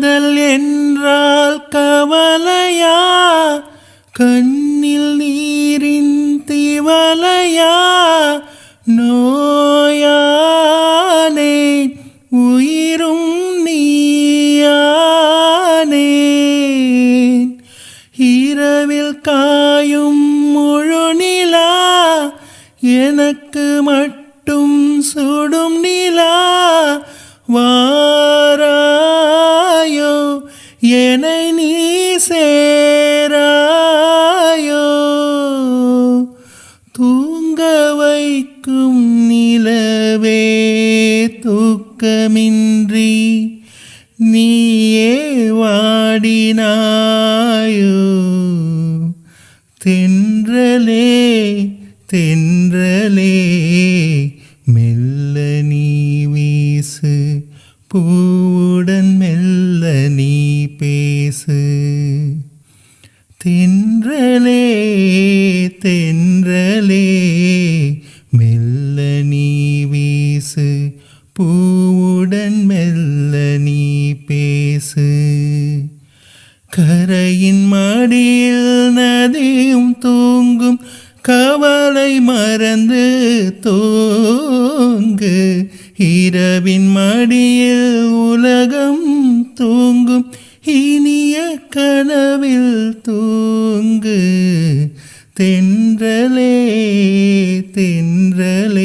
காதல் என்றால் கவலையா, கண்ணில் நீரின் திவலையா, நோயானே உயிரும் நீயானே. இரவில் காயும் முழுநிலா, எனக்கு மட்டும் சுடும் நிலா, வாராயோ என்னை நீ சேராயோ. தூங்க வைக்கும் நிலவே தூக்கமின்றி நீயே வாடினாயோ. தென்றலே தென்றலே மெல்ல நீ வீசு, பூவுடன் மெல்ல நீ பேசு. தென்றலே தென்றலே மெல்ல நீ வீசு, பூவுடன் மெல்ல நீ பேசு. கரையின் மடியில் நதியும் தூங்கும், கவலை மறந்து தூங்கு. இரவின் மடியில் உலகம் தூங்கும், இனிய கனவில் தூங்கு. தென்றலே தென்றலே